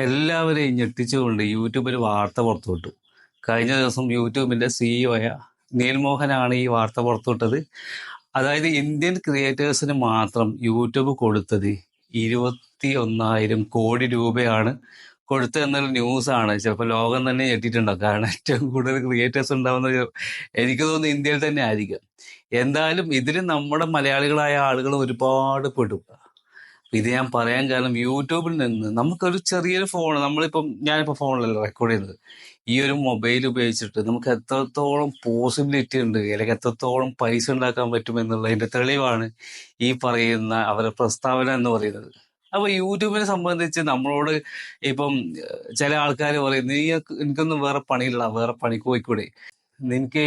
എല്ലാവരെയും ഞെട്ടിച്ചുകൊണ്ട് യൂട്യൂബ് ഒരു വാർത്ത പുറത്തുവിട്ടു. കഴിഞ്ഞ ദിവസം യൂട്യൂബിന്റെ സിഇഒ ആയ നീൽ മോഹനാണ് ഈ വാർത്ത പുറത്തുവിട്ടത്. അതായത് ഇന്ത്യൻ ക്രിയേറ്റേഴ്സിന് മാത്രം യൂട്യൂബ് കൊടുത്തത് 21,000 കോടി രൂപയാണ് കൊടുത്തത് എന്നുള്ള ന്യൂസാണ്. ചിലപ്പോൾ ലോകം തന്നെ ഞെട്ടിയിട്ടുണ്ടാവും. കാരണം ഏറ്റവും കൂടുതൽ ക്രിയേറ്റേഴ്സ് ഉണ്ടാവുന്ന എനിക്ക് തോന്നുന്നു ഇന്ത്യയിൽ തന്നെ ആയിരിക്കും. എന്തായാലും ഇതിൽ നമ്മുടെ മലയാളികളായ ആളുകൾ ഒരുപാട് പെടും. ഇത് ഞാൻ പറയാൻ കാരണം യൂട്യൂബിൽ നിന്ന് നമുക്കൊരു ചെറിയൊരു ഫോൺ, ഞാനിപ്പോൾ ഫോണിലല്ല റെക്കോർഡ് ചെയ്യുന്നത്, ഈ ഒരു മൊബൈൽ ഉപയോഗിച്ചിട്ട് നമുക്ക് എത്രത്തോളം പോസിബിലിറ്റി ഉണ്ട്, അല്ലെങ്കിൽ എത്രത്തോളം പൈസ ഉണ്ടാക്കാൻ പറ്റും എന്നുള്ളതിന്റെ തെളിവാണ് ഈ പറയുന്ന അവരുടെ പ്രസ്താവന എന്ന് പറയുന്നത്. അപ്പൊ യൂട്യൂബിനെ സംബന്ധിച്ച് നമ്മളോട് ഇപ്പം ചില ആൾക്കാർ പറയും, എനിക്കൊന്നും വേറെ പണിയില്ല, വേറെ പണിക്ക് പോയിക്കൂടെ, നിനക്ക്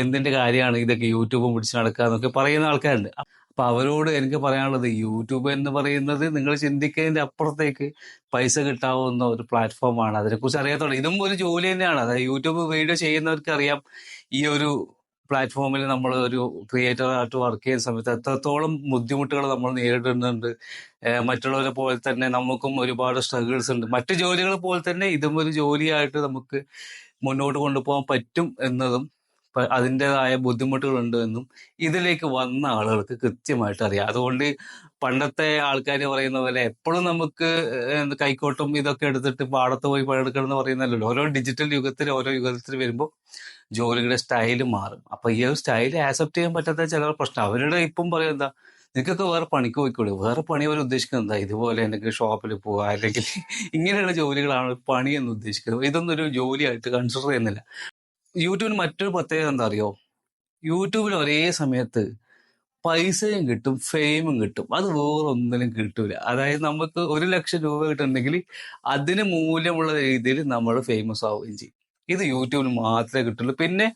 എന്തിന്റെ കാര്യമാണ് ഇതൊക്കെ യൂട്യൂബും പിടിച്ച് നടക്കുക എന്നൊക്കെ പറയുന്ന ആൾക്കാരുണ്ട്. അപ്പൊ അവരോട് എനിക്ക് പറയാനുള്ളത്, യൂട്യൂബ് എന്ന് പറയുന്നത് നിങ്ങൾ ചിന്തിക്കുന്നതിന്റെ അപ്പുറത്തേക്ക് പൈസ കിട്ടാവുന്ന ഒരു പ്ലാറ്റ്ഫോമാണ്. അതിനെക്കുറിച്ച് അറിയാത്തുള്ളൂ. ഇതും ഒരു ജോലി തന്നെയാണ്. അതായത് യൂട്യൂബ് വീഡിയോ ചെയ്യുന്നവർക്ക് അറിയാം, ഈ ഒരു പ്ലാറ്റ്ഫോമിൽ നമ്മൾ ഒരു ക്രിയേറ്റർ ആയിട്ട് വർക്ക് ചെയ്യുന്ന സമയത്ത് എത്രത്തോളം ബുദ്ധിമുട്ടുകൾ നമ്മൾ നേരിടുന്നുണ്ട്. മറ്റുള്ളവരെ പോലെ തന്നെ നമുക്കും ഒരുപാട് സ്ട്രഗിൾസ് ഉണ്ട്. മറ്റു ജോലികൾ പോലെ തന്നെ ഇതും ഒരു ജോലിയായിട്ട് നമുക്ക് മുന്നോട്ട് കൊണ്ടുപോകാൻ പറ്റും എന്നതും അതിൻ്റെതായ ബുദ്ധിമുട്ടുകളുണ്ട് എന്നും ഇതിലേക്ക് വന്ന ആളുകൾക്ക് കൃത്യമായിട്ട് അറിയാം. അതുകൊണ്ട് പണ്ടത്തെ ആൾക്കാർ പറയുന്ന പോലെ എപ്പോഴും നമുക്ക് കൈക്കോട്ടും ഇതൊക്കെ എടുത്തിട്ട് പാടത്ത് പോയി പണിയെടുക്കണം എന്ന് പറയുന്നല്ലോ. ഓരോ ഡിജിറ്റൽ യുഗത്തിൽ, ഓരോ യുഗത്തിൽ വരുമ്പോൾ ജോലിയുടെ സ്റ്റൈല് മാറും. അപ്പൊ ഈ ഒരു സ്റ്റൈല് ആക്സെപ്റ്റ് ചെയ്യാൻ പറ്റാത്ത ചില പ്രശ്നം അവരുടെ ഇപ്പം പറയും, എന്താ നിനക്കൊക്കെ വേറെ പണിക്ക് പോയിക്കൂടെ. വേറെ പണി അവർ ഉദ്ദേശിക്കുന്നത് എന്താ, ഇതുപോലെ എന്തെങ്കിലും ഷോപ്പിൽ പോവുക, അല്ലെങ്കിൽ ഇങ്ങനെയുള്ള ജോലികളാണ് പണി എന്ന് ഉദ്ദേശിക്കുന്നത്. ഇതൊന്നും ഒരു ജോലിയായിട്ട് കൺസിഡർ ചെയ്യുന്നില്ല. യൂട്യൂബിന് മറ്റൊരു പ്രത്യേകത എന്താ അറിയോ? യൂട്യൂബിൽ ഒരേ സമയത്ത് പൈസയും കിട്ടും, ഫെയിമും കിട്ടും. അത് വേറൊന്നിനും കിട്ടൂല. അതായത് നമുക്ക് 1,00,000 രൂപ കിട്ടുന്നുണ്ടെങ്കിൽ അതിന് മൂല്യമുള്ള രീതിയിൽ നമ്മൾ ഫേമസ് ആവുകയും ചെയ്യും. ഇത് യൂട്യൂബിന് മാത്രമേ കിട്ടുള്ളൂ. പിന്നെ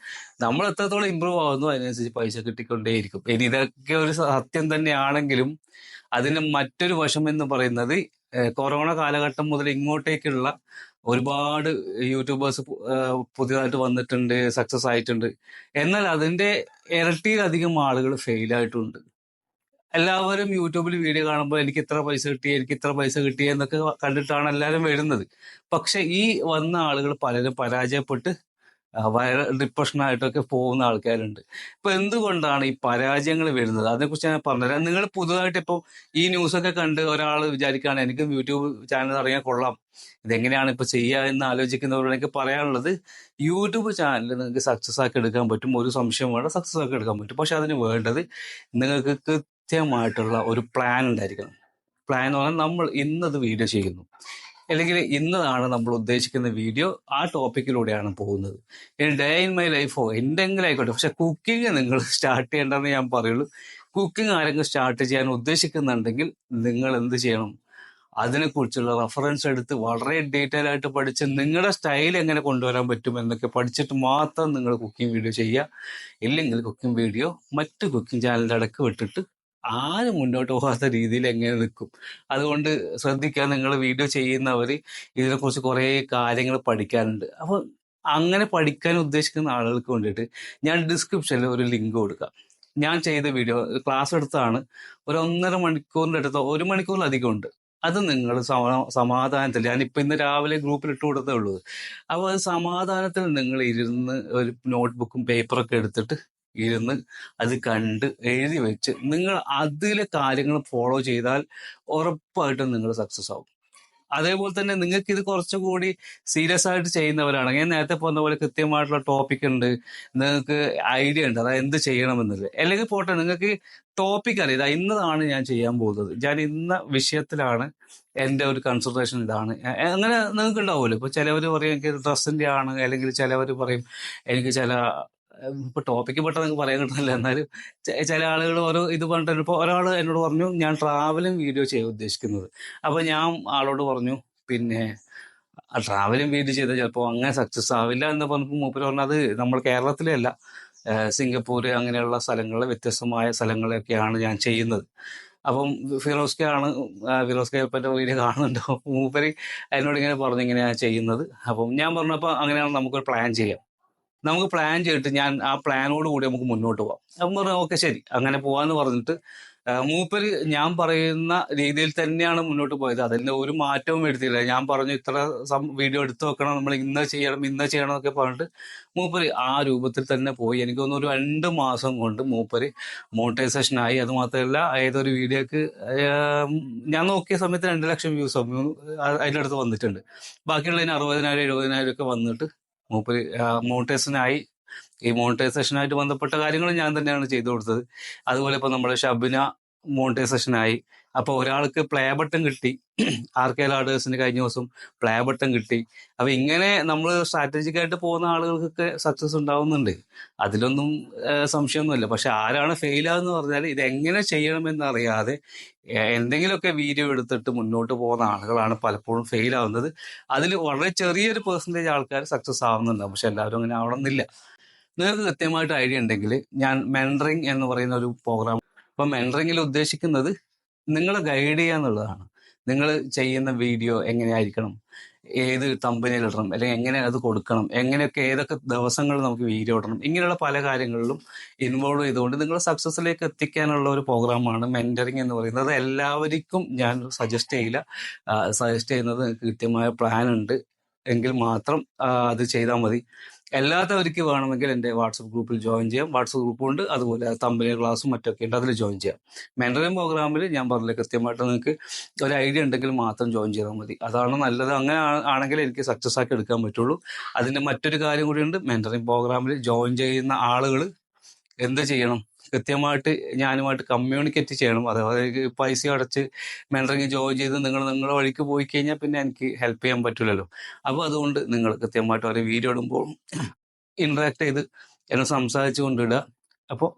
നമ്മൾ എത്രത്തോളം ഇമ്പ്രൂവ് ആവുന്നു അതിനനുസരിച്ച് പൈസ കിട്ടിക്കൊണ്ടേയിരിക്കും. ഇനി ഇതൊക്കെ ഒരു സത്യം തന്നെയാണെങ്കിലും അതിന് മറ്റൊരു വശം എന്ന് പറയുന്നത്, കൊറോണ കാലഘട്ടം മുതൽ ഇങ്ങോട്ടേക്കുള്ള ഒരുപാട് യൂട്യൂബേഴ്സ് പുതിയതായിട്ട് വന്നിട്ടുണ്ട്, സക്സസ് ആയിട്ടുണ്ട്. എന്നാൽ അതിന്റെ ഇരട്ടിയിലധികം ആളുകൾ ഫെയിൽ ആയിട്ടുണ്ട്. എല്ലാവരും യൂട്യൂബിൽ വീഡിയോ കാണുമ്പോൾ എനിക്ക് ഇത്ര പൈസ കിട്ടി, എനിക്ക് ഇത്ര പൈസ കിട്ടി എന്നൊക്കെ കണ്ടിട്ടാണ് എല്ലാവരും വരുന്നത്. പക്ഷെ ഈ വന്ന ആളുകൾ പലരും പരാജയപ്പെട്ട് വൈറൽ ഡിപ്രഷനായിട്ടൊക്കെ പോകുന്ന ആൾക്കാരുണ്ട്. ഇപ്പൊ എന്തുകൊണ്ടാണ് ഈ പരാജയങ്ങൾ വരുന്നത്, അതിനെക്കുറിച്ച് ഞാൻ പറഞ്ഞുതരാം. നിങ്ങൾ പുതുതായിട്ട് ഇപ്പോൾ ഈ ന്യൂസൊക്കെ കണ്ട് ഒരാൾ വിചാരിക്കുകയാണ് എനിക്കും യൂട്യൂബ് ചാനൽ അറിയാൻ കൊള്ളാം, ഇതെങ്ങനെയാണ് ഇപ്പൊ ചെയ്യുക എന്ന് ആലോചിക്കുന്നവരോട് എനിക്ക് പറയാനുള്ളത്, യൂട്യൂബ് ചാനൽ നിങ്ങൾക്ക് സക്സസ് ആക്കി എടുക്കാൻ പറ്റും. ഒരു സംശയം വേണ്ട, സക്സസ് ആക്കി എടുക്കാൻ പറ്റും. പക്ഷെ അതിന് വേണ്ടത് നിങ്ങൾക്ക് കൃത്യമായിട്ടുള്ള ഒരു പ്ലാൻ ഉണ്ടായിരിക്കണം. പ്ലാൻ എന്ന് പറഞ്ഞാൽ നമ്മൾ ഇന്നത് വീഡിയോ ചെയ്യുന്നു, അല്ലെങ്കിൽ ഇന്നതാണ് നമ്മൾ ഉദ്ദേശിക്കുന്ന വീഡിയോ, ആ ടോപ്പിക്കിലൂടെയാണ് പോകുന്നത്. ഇനി ഡേ ഇൻ മൈ ലൈഫോ എന്തെങ്കിലും ആയിക്കോട്ടെ, പക്ഷെ കുക്കിംഗ് നിങ്ങൾ സ്റ്റാർട്ട് ചെയ്യേണ്ടെന്ന് ഞാൻ പറയുള്ളൂ. കുക്കിംഗ് ആരെങ്കിലും സ്റ്റാർട്ട് ചെയ്യാൻ ഉദ്ദേശിക്കുന്നുണ്ടെങ്കിൽ നിങ്ങൾ എന്ത് ചെയ്യണം, അതിനെക്കുറിച്ചുള്ള റെഫറൻസ് എടുത്ത് വളരെ ഡീറ്റെയിൽ ആയിട്ട് പഠിച്ച് നിങ്ങളുടെ സ്റ്റൈൽ എങ്ങനെ കൊണ്ടുവരാൻ പറ്റും എന്നൊക്കെ പഠിച്ചിട്ട് മാത്രം നിങ്ങൾ കുക്കിംഗ് വീഡിയോ ചെയ്യുക. ഇല്ലെങ്കിൽ കുക്കിംഗ് വീഡിയോ മറ്റ് കുക്കിംഗ് ചാനലിൻ്റെ ഇടയ്ക്ക് വിട്ടിട്ട് ആരും മുന്നോട്ട് പോകാത്ത രീതിയിൽ എങ്ങനെ നിൽക്കും. അതുകൊണ്ട് ശ്രദ്ധിക്കുക, നിങ്ങൾ വീഡിയോ ചെയ്യുന്നവർ ഇതിനെക്കുറിച്ച് കുറേ കാര്യങ്ങൾ പഠിക്കാനുണ്ട്. അപ്പോൾ അങ്ങനെ പഠിക്കാൻ ഉദ്ദേശിക്കുന്ന ആളുകൾക്ക് വേണ്ടിയിട്ട് ഞാൻ ഡിസ്ക്രിപ്ഷനിൽ ഒരു ലിങ്ക് കൊടുക്കാം. ഞാൻ ചെയ്ത വീഡിയോ ക്ലാസ് എടുത്താണ്, ഒരു 1.5 മണിക്കൂറിൻ്റെ അടുത്ത്, 1 മണിക്കൂറിലധികം ഉണ്ട്. അത് നിങ്ങൾ സമാധാനത്തിൽ, ഞാനിപ്പോൾ ഇന്ന് രാവിലെ ഗ്രൂപ്പിൽ ഇട്ട് കൊടുത്തേ ഉള്ളൂ. അപ്പോൾ അത് സമാധാനത്തിൽ നിങ്ങൾ ഇരുന്ന് ഒരു നോട്ട്ബുക്കും പേപ്പറൊക്കെ എടുത്തിട്ട് ഇരുന്ന് അത് കണ്ട് എഴുതി വെച്ച് നിങ്ങൾ അതിലെ കാര്യങ്ങൾ ഫോളോ ചെയ്താൽ ഉറപ്പായിട്ടും നിങ്ങൾ സക്സസ് ആവും. അതേപോലെ തന്നെ നിങ്ങൾക്ക് ഇത് കുറച്ചുകൂടി സീരിയസ് ആയിട്ട് ചെയ്യുന്നവരാണ്, ഞാൻ നേരത്തെ പറഞ്ഞ പോലെ കൃത്യമായിട്ടുള്ള ടോപ്പിക് ഉണ്ട്, നിങ്ങൾക്ക് ഐഡിയ ഉണ്ട്, അതായത് എന്ത് ചെയ്യണമെന്നത്. അല്ലെങ്കിൽ പോട്ടെ, നിങ്ങൾക്ക് ടോപ്പിക് അറിയാം, ഇന്നതാണ് ഞാൻ ചെയ്യാൻ പോകുന്നത്, ഞാൻ ഇന്ന വിഷയത്തിലാണ് എൻ്റെ ഒരു കൺസൾട്ടേഷൻ ഇതാണ്, അങ്ങനെ നിങ്ങൾക്ക് ഉണ്ടാവുമല്ലോ. ഇപ്പൊ ചിലവർ പറയും എനിക്ക് ഡ്രസ്സിന്റെ ആണ്, അല്ലെങ്കിൽ ചിലവർ പറയും എനിക്ക് ചില, ഇപ്പൊ ടോപ്പിക്ക് പെട്ടെന്ന് നിങ്ങൾക്ക് പറയാൻ കിട്ടുന്നില്ല, എന്നാലും ചില ആളുകൾ ഓരോ ഇത് പറഞ്ഞിട്ട്, ഇപ്പൊ ഒരാൾ എന്നോട് പറഞ്ഞു ഞാൻ ട്രാവലിംഗ് വീഡിയോ ചെയ്യാൻ ഉദ്ദേശിക്കുന്നത്. അപ്പൊ ഞാൻ ആളോട് പറഞ്ഞു, പിന്നെ ട്രാവലിംഗ് വീഡിയോ ചെയ്താൽ ചിലപ്പോൾ അങ്ങനെ സക്സസ് ആവില്ല എന്ന് പറഞ്ഞപ്പോൾ മൂപ്പര് പറഞ്ഞു, അത് നമ്മൾ കേരളത്തിലെ അല്ല, സിംഗപ്പൂർ അങ്ങനെയുള്ള സ്ഥലങ്ങളിലെ വ്യത്യസ്തമായ സ്ഥലങ്ങളൊക്കെയാണ് ഞാൻ ചെയ്യുന്നത്. അപ്പം ഫിറോസ്കയാണ്, ഫിറോസ്ക ചിലപ്പോൾ എൻ്റെ വീഡിയോ കാണുന്നുണ്ടോ, മൂപ്പര് എന്നോട് ഇങ്ങനെ പറഞ്ഞു ഇങ്ങനെയാണ് ചെയ്യുന്നത്. അപ്പം ഞാൻ പറഞ്ഞപ്പോൾ അങ്ങനെയാണ്, നമുക്കൊരു പ്ലാൻ ചെയ്യാം, നമുക്ക് പ്ലാൻ ചെയ്തിട്ട് ഞാൻ ആ പ്ലാനോട് കൂടി നമുക്ക് മുന്നോട്ട് പോകാം. അപ്പം പറഞ്ഞു ഓക്കെ ശരി അങ്ങനെ പോവാന്ന് പറഞ്ഞിട്ട് മൂപ്പര് ഞാൻ പറയുന്ന രീതിയിൽ തന്നെയാണ് മുന്നോട്ട് പോയത്. അതിൽ ഒരു മാറ്റവും വരുത്തിയില്ല. ഞാൻ പറഞ്ഞു ഇത്ര വീഡിയോ എടുത്തു വെക്കണം, നമ്മൾ ഇന്ന ചെയ്യണം എന്നൊക്കെ പറഞ്ഞിട്ട് മൂപ്പര് ആ രൂപത്തിൽ തന്നെ പോയി. എനിക്ക് തോന്നുന്നു ഒരു 2 മാസം കൊണ്ട് മൂപ്പര് മോണിറ്റൈസേഷനായി. അത് മാത്രമല്ല, ഏതൊരു വീഡിയോക്ക് ഞാൻ നോക്കിയ സമയത്ത് 2 ലക്ഷം വ്യൂസ് അതിൻ്റെ അടുത്ത് വന്നിട്ടുണ്ട്. ബാക്കിയുള്ളതിന് 60,000 70,000 ഒക്കെ വന്നിട്ട് മൂപ്പര് മോണിറ്റൈസേഷനായി. ഈ മോണിറ്റൈസേഷനായിട്ട് ബന്ധപ്പെട്ട കാര്യങ്ങൾ ഞാൻ തന്നെയാണ് ചെയ്തു കൊടുത്തത്. അതുപോലെ ഇപ്പൊ നമ്മുടെ ഷബിന മോണിറ്റൈസേഷനായി. അപ്പൊ ഒരാൾക്ക് പ്ലേ ബട്ടൺ കിട്ടി. ആർക്കെ ലാഡേഴ്സിന് കഴിഞ്ഞ ദിവസം പ്ലേ ബട്ടൺ കിട്ടി. അപ്പൊ ഇങ്ങനെ നമ്മൾ സ്ട്രാറ്റജിക് ആയിട്ട് പോകുന്ന ആളുകൾക്കൊക്കെ സക്സസ് ഉണ്ടാവുന്നുണ്ട്. അതിലൊന്നും സംശയമൊന്നുമില്ല. പക്ഷെ ആരാണ് ഫെയിൽ ആകുന്ന പറഞ്ഞാൽ ഇത് എങ്ങനെ ചെയ്യണമെന്ന് അറിയാതെ എന്തെങ്കിലുമൊക്കെ വീഡിയോ എടുത്തിട്ട് മുന്നോട്ട് പോകുന്ന ആളുകളാണ് പലപ്പോഴും ഫെയിൽ ആവുന്നത്. അതിൽ വളരെ ചെറിയൊരു പെർസെൻറ്റേജ് ആൾക്കാർ സക്സസ് ആവുന്നുണ്ടാവും. പക്ഷെ എല്ലാവരും അങ്ങനെ ആവണമെന്നില്ല. നിങ്ങൾക്ക് കൃത്യമായിട്ട് ഐഡിയ ഉണ്ടെങ്കിൽ ഞാൻ മെൻറ്ററിങ് എന്ന് പറയുന്ന ഒരു പ്രോഗ്രാം, ഇപ്പൊ മെൻറ്ററിങ്ങിൽ ഉദ്ദേശിക്കുന്നത് നിങ്ങളെ ഗൈഡ് ചെയ്യുക എന്നുള്ളതാണ്. നിങ്ങൾ ചെയ്യുന്ന വീഡിയോ എങ്ങനെയായിരിക്കണം, ഏത് തമ്പനയിൽ ഇടണം, അല്ലെങ്കിൽ എങ്ങനെ അത് കൊടുക്കണം, എങ്ങനെയൊക്കെ ഏതൊക്കെ ദിവസങ്ങൾ നമുക്ക് വീഡിയോ ഇടണം, ഇങ്ങനെയുള്ള പല കാര്യങ്ങളിലും ഇൻവോൾവ് ചെയ്തുകൊണ്ട് നിങ്ങളെ സക്സസ്സിലേക്ക് എത്തിക്കാനുള്ള ഒരു പ്രോഗ്രാമാണ് മെൻറ്ററിങ് എന്ന് പറയുന്നത്. അത് എല്ലാവർക്കും ഞാൻ സജസ്റ്റ് ചെയ്യില്ല. സജസ്റ്റ് ചെയ്യുന്നത് നിങ്ങൾക്ക് കൃത്യമായ പ്ലാൻ ഉണ്ട് എങ്കിൽ മാത്രം അത് ചെയ്താൽ മതി. അല്ലാത്തവർക്ക് വേണമെങ്കിൽ എൻ്റെ വാട്സപ്പ് ഗ്രൂപ്പിൽ ജോയിൻ ചെയ്യാം. വാട്സപ്പ് ഗ്രൂപ്പ് ഉണ്ട്, അതുപോലെ തമ്പനി ക്ലാസ്സും മറ്റൊക്കെ ഉണ്ട്, അതിൽ ജോയിൻ ചെയ്യാം. മെൻറ്ററിംഗ് പ്രോഗ്രാമിൽ ഞാൻ പറഞ്ഞില്ല, കൃത്യമായിട്ട് നിങ്ങൾക്ക് ഒരു ഐഡിയ ഉണ്ടെങ്കിൽ മാത്രം ജോയിൻ ചെയ്താൽ മതി. അതാണ് നല്ലത്. അങ്ങനെ ആണെങ്കിൽ എനിക്ക് സക്സസ് ആക്കി എടുക്കാൻ പറ്റുള്ളൂ. അതിൻ്റെ മറ്റൊരു കാര്യം കൂടിയുണ്ട്. മെൻറ്ററിംഗ് പ്രോഗ്രാമിൽ ജോയിൻ ചെയ്യുന്ന ആളുകൾ എന്ത് ചെയ്യണം, കൃത്യമായിട്ട് ഞാനുമായിട്ട് കമ്മ്യൂണിക്കേറ്റ് ചെയ്യണം. അതായത് പൈസ അടച്ച് മെൻറ്ററിങ് ജോയിൻ ചെയ്ത് നിങ്ങളുടെ വഴിക്ക് പോയി കഴിഞ്ഞാൽ പിന്നെ എനിക്ക് ഹെൽപ്പ് ചെയ്യാൻ പറ്റില്ലല്ലോ. അപ്പോൾ അതുകൊണ്ട് നിങ്ങൾ കൃത്യമായിട്ട് ഒരു വീഡിയോ ഇടുമ്പോൾ ഇന്ററാക്ട് ചെയ്ത് എന്നെ സംസാരിച്ചു കൊണ്ടിടുക. അപ്പോൾ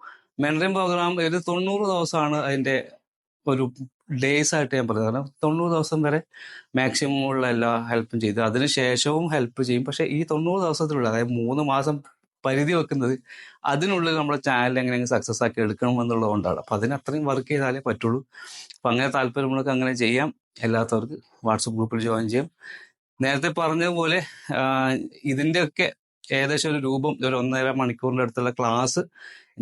മെൻറ്ററിംഗ് പ്രോഗ്രാം ഒരു 90 ദിവസമാണ് അതിൻ്റെ ഒരു ഡേയ്സ് ആയിട്ട് ഞാൻ പറയുന്നത്. കാരണം 90 ദിവസം വരെ മാക്സിമം ഉള്ള എല്ലാ ഹെൽപ്പും ചെയ്ത് അതിനുശേഷവും ഹെൽപ്പ് ചെയ്യും. പക്ഷേ ഈ 90 ദിവസത്തിലുള്ള, അതായത് 3 മാസം പരിധി വെക്കുന്നത് അതിനുള്ളിൽ നമ്മുടെ ചാനൽ എങ്ങനെയെങ്കിലും സക്സസ് ആക്കി എടുക്കണം എന്നുള്ളത് കൊണ്ടാണ്. അപ്പം അതിന് അത്രയും വർക്ക് ചെയ്താലേ പറ്റുള്ളൂ. അപ്പം അങ്ങനെ താല്പര്യമുള്ളവർക്ക് അങ്ങനെ ചെയ്യാം. അല്ലാത്തവർക്ക് വാട്സപ്പ് ഗ്രൂപ്പിൽ ജോയിൻ ചെയ്യാം. നേരത്തെ പറഞ്ഞതുപോലെ ഇതിൻ്റെയൊക്കെ ഏകദേശം ഒരു രൂപം, ഒരു 1.5 മണിക്കൂറിൻ്റെ അടുത്തുള്ള ക്ലാസ്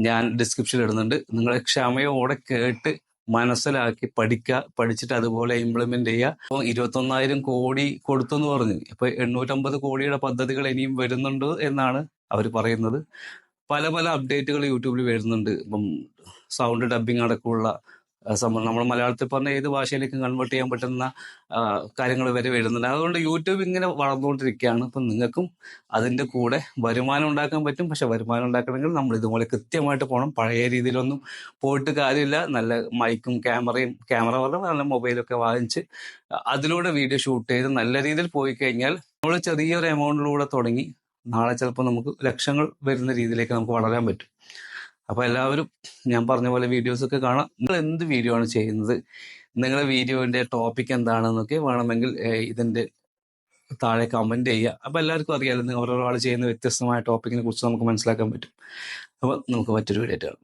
ഞാൻ ഡിസ്ക്രിപ്ഷനിൽ ഇടുന്നുണ്ട്. നിങ്ങൾ ക്ഷമയോടെ കേട്ട് മനസ്സിലാക്കി പഠിച്ചിട്ട് അതുപോലെ ഇംപ്ലിമെന്റ് ചെയ്യുക. അപ്പോൾ 21,000 കോടി കൊടുത്തെന്ന് പറഞ്ഞു. ഇപ്പൊ 850 കോടിയുടെ പദ്ധതികൾ ഇനിയും വരുന്നുണ്ട് എന്നാണ് അവർ പറയുന്നത്. പല പല അപ്ഡേറ്റുകൾ യൂട്യൂബിൽ വരുന്നുണ്ട്. ഇപ്പം സൗണ്ട് ഡബിങ് അടക്കമുള്ള നമ്മൾ മലയാളത്തിൽ പറഞ്ഞ ഏത് ഭാഷയിലേക്കും കൺവേർട്ട് ചെയ്യാൻ പറ്റുന്ന കാര്യങ്ങൾ വരെ വരുന്നുണ്ട്. അതുകൊണ്ട് യൂട്യൂബ് ഇങ്ങനെ വളർന്നുകൊണ്ടിരിക്കുകയാണ്. അപ്പം നിങ്ങൾക്കും അതിൻ്റെ കൂടെ വരുമാനം ഉണ്ടാക്കാൻ പറ്റും. പക്ഷെ വരുമാനം ഉണ്ടാക്കണമെങ്കിൽ നമ്മൾ ഇതുപോലെ കൃത്യമായിട്ട് പോകണം. പഴയ രീതിയിലൊന്നും പോയിട്ട് കാര്യമില്ല. നല്ല മൈക്കും ക്യാമറ പറഞ്ഞാൽ നല്ല മൊബൈലൊക്കെ വാങ്ങിച്ച് അതിലൂടെ വീഡിയോ ഷൂട്ട് ചെയ്ത് നല്ല രീതിയിൽ പോയി കഴിഞ്ഞാൽ നമ്മൾ ചെറിയൊരു എമൗണ്ടിലൂടെ തുടങ്ങി നാളെ ചിലപ്പോൾ നമുക്ക് ലക്ഷങ്ങൾ വരുന്ന രീതിയിലേക്ക് നമുക്ക് വളരാൻ പറ്റും. അപ്പോൾ എല്ലാവരും ഞാൻ പറഞ്ഞ പോലെ വീഡിയോസ് ഒക്കെ കാണാം. നിങ്ങൾ എന്ത് വീഡിയോ ആണ് ചെയ്യുന്നത്, നിങ്ങളുടെ വീഡിയോന്റെ ടോപ്പിക് എന്താണെന്നൊക്കെ വേണമെങ്കിൽ ഇതിന്റെ താഴെ കമന്റ് ചെയ്യുക. അപ്പോൾ എല്ലാവർക്കും അറിയാമല്ലോ, ഓരോ ആൾ ചെയ്യുന്ന വ്യത്യസ്തമായ ടോപ്പിക്കിനെ കുറിച്ച് നമുക്ക് മനസ്സിലാക്കാൻ പറ്റും. അപ്പോൾ നമുക്ക് മറ്റൊരു വീഡിയോ കാണാം.